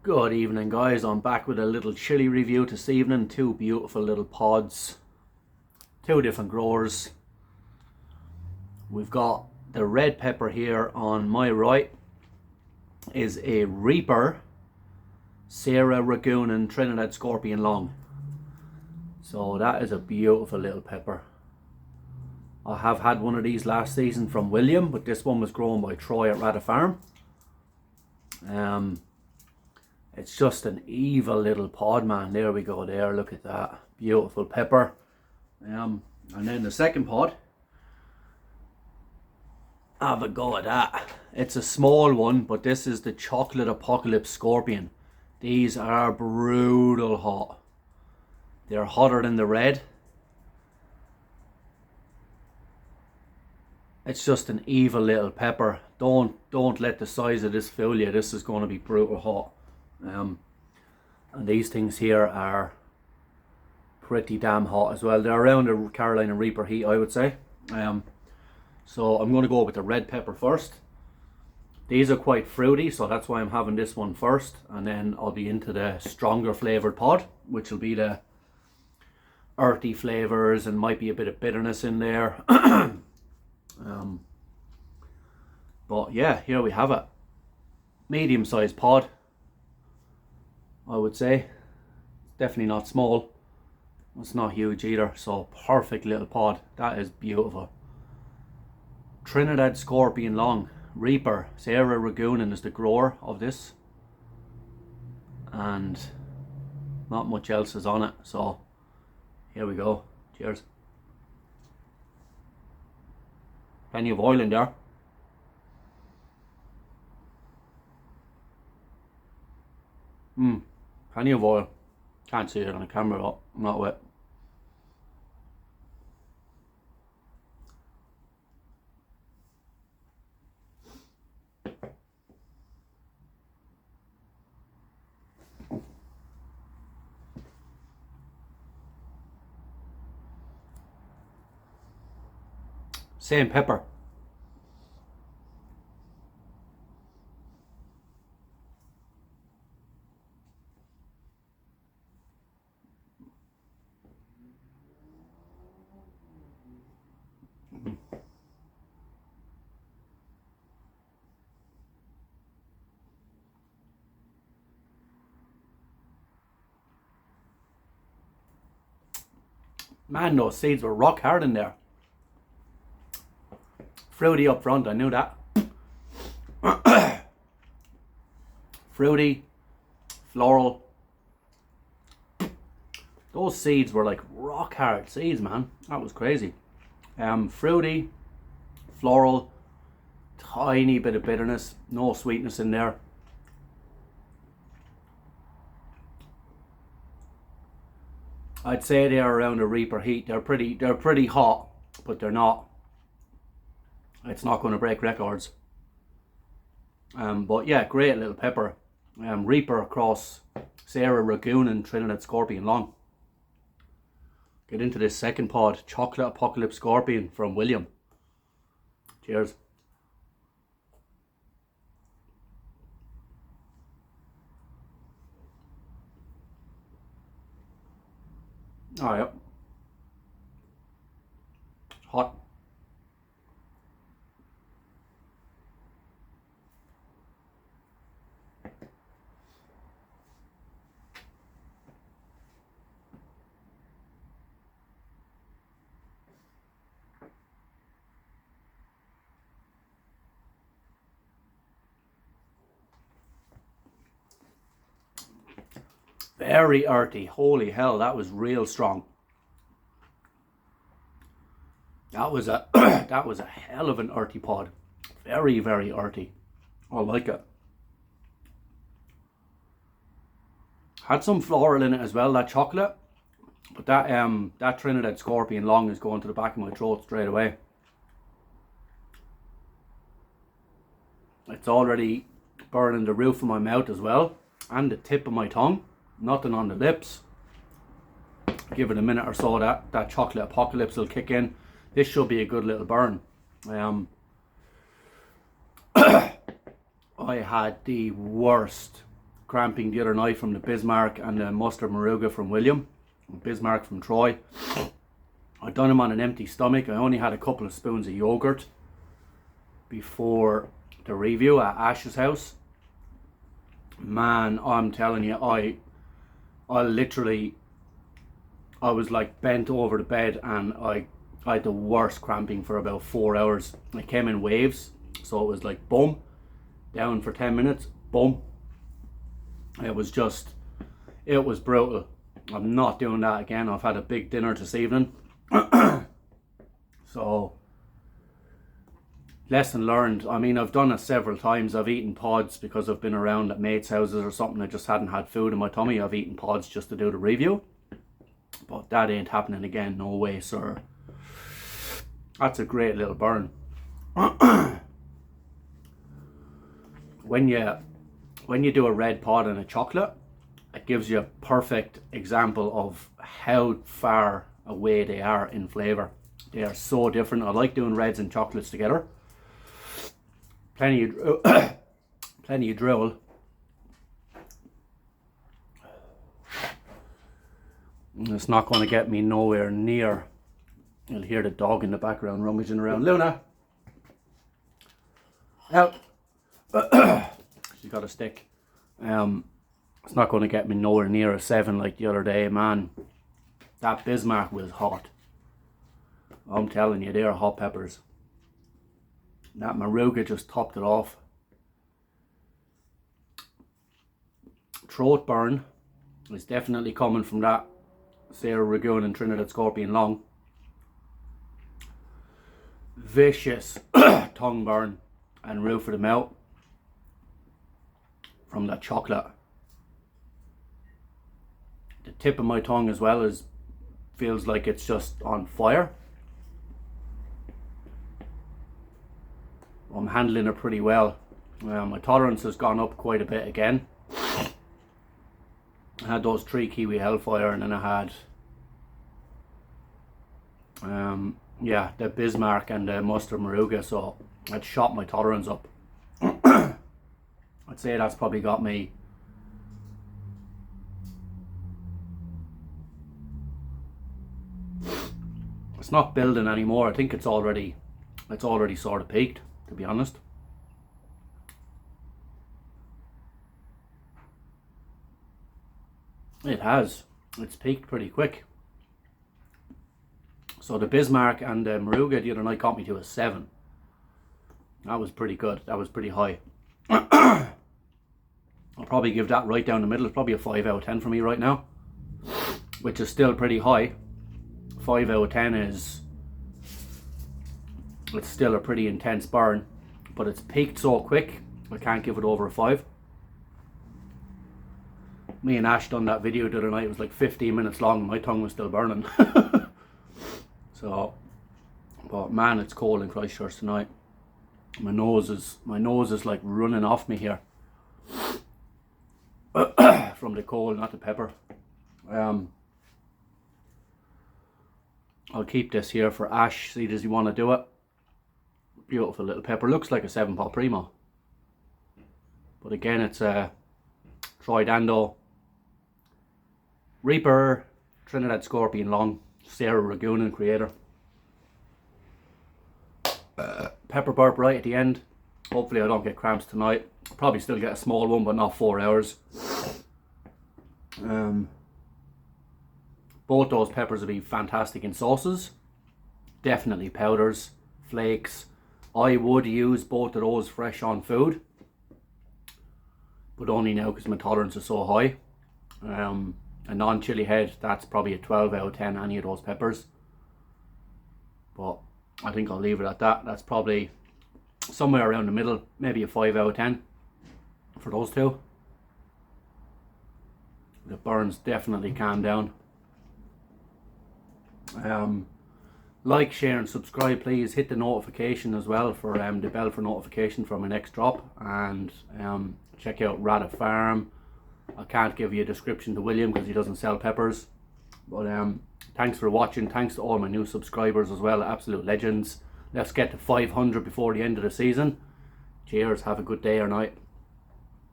Good evening, guys. I'm back with a little chilli review this evening. Two beautiful little pods, two different growers. We've got the red pepper here on my right is a Reaper Sierra Ragoon and Trinidad Scorpion Long. So that is a beautiful little pepper. I have had one of these last season from William, but this one was grown by Troy at Rada Farm. It's just an evil little pod, man. There we go there, look at that. Beautiful pepper. And then the second pod, have a go at that. It's a small one, but this is the Chocolate Apocalypse Scorpion. These are brutal hot. They're hotter than the red. It's just an evil little pepper. Don't let the size of this fool you. This is going to be brutal hot. And these things here are pretty damn hot as well. They're around the Carolina Reaper heat, I would say. So I'm going to go with the red pepper first. These are quite fruity, so that's why I'm having this one first, and then I'll be into the stronger flavoured pod, which will be the earthy flavours and might be a bit of bitterness in there. But yeah, here we have it. Medium sized pod, I would say. Definitely not small. It's not huge either, so perfect little pod. That is beautiful. Trinidad Scorpion Long. Reaper Sierra Ragoon is the grower of this, and not much else is on it, so here we go. Cheers. Plenty of oil in there. Plenty of oil. Can't see it on the camera though. I'm not wet. Same pepper. Man, those seeds were rock hard in there. Fruity up front, I knew that. Fruity, floral. Those seeds were like rock hard seeds, man. That was crazy. Fruity, floral, tiny bit of bitterness, no sweetness in there. I'd say they're around a Reaper heat. They're pretty hot, but they're not. It's not going to break records. But yeah, great little pepper. Reaper across Sierra Ragoon and Trinidad Scorpion Long. Get into this second pod, Chocolate Apocalypse Scorpion from William. Cheers. Oh yeah. Hot. Very earthy. Holy hell, that was real strong. That was a that was a hell of an earthy pod. Very, very earthy. I like it. Had some floral in it as well, that chocolate. But that Trinidad Scorpion Long is going to the back of my throat straight away. It's already burning the roof of my mouth as well, and the tip of my tongue. Nothing on the lips. Give it a minute or so, that Chocolate Apocalypse will kick in. This should be a good little burn. I had the worst cramping the other night from the Bismarck and the mustard maruga from William. Bismarck from Troy. I done him on an empty stomach. I only had a couple of spoons of yogurt before the review at Ash's house. Man, I'm telling you, I was like bent over the bed, and I had the worst cramping for about 4 hours. It came in waves, so it was like boom, down for 10 minutes, boom. It was brutal. I'm not doing that again. I've had a big dinner this evening. So, lesson learned. I mean, I've done it several times. I've eaten pods because I've been around at mates' houses or something. I just hadn't had food in my tummy. I've eaten pods just to do the review. But that ain't happening again. No way, sir. That's a great little burn. When you do a red pod and a chocolate, it gives you a perfect example of how far away they are in flavour. They are so different. I like doing reds and chocolates together. Plenty of drill. It's not going to get me nowhere near. You'll hear the dog in the background rummaging around. Luna! Out! She's got a stick. It's not going to get me nowhere near a 7 like the other day, man. That Bismarck was hot. I'm telling you, they are hot peppers. That maruga just topped it off. Throat burn is definitely coming from that Sierra Dragoon and Trinidad Scorpion Long. Vicious tongue burn and roof of the mouth from that chocolate. The tip of my tongue as well feels like it's just on fire. I'm handling it pretty well. My tolerance has gone up quite a bit again. I had those 3 Kiwi Hellfire, and then I had the Bismarck and the mustard maruga, so I'd shot my tolerance up. I'd say that's probably got me it's not building anymore. I think it's already sort of peaked, to be honest. It has. It's peaked pretty quick. So the Bismarck and the maruga the other night got me to a 7. That was pretty good. That was pretty high. I'll probably give that right down the middle. It's probably a 5 out of 10 for me right now, which is still pretty high. 5 out of 10 is, it's still a pretty intense burn, but it's peaked so quick I can't give it over a 5. Me and Ash done that video the other night. It was like 15 minutes long and my tongue was still burning. So, but man, it's cold in Christchurch tonight. My nose is like running off me here from the cold, not the pepper. I'll keep this here for Ash. See, does he want to do it? Beautiful little pepper. Looks like a 7-pot Primo, but again, it's a Troy-Dando Reaper Trinidad Scorpion Long Sierra Dragoon Creator. Pepper burp right at the end. Hopefully I don't get cramps tonight. I'll probably still get a small one, but not 4 hours. Both those peppers would be fantastic in sauces. Definitely powders, flakes. I would use both of those fresh on food, but only now because my tolerance is so high. A non-chili head, that's probably a 12 out of 10, any of those peppers. But I think I'll leave it at that. That's probably somewhere around the middle, maybe a 5 out of 10 for those two. The burns definitely calm down. Like, share and subscribe, please. Hit the notification as well for the bell for notification for my next drop, and check out Rada Farm. I can't give you a description to William because he doesn't sell peppers, but thanks for watching. Thanks to all my new subscribers as well, absolute legends. Let's get to 500 before the end of the season. Cheers, have a good day or night.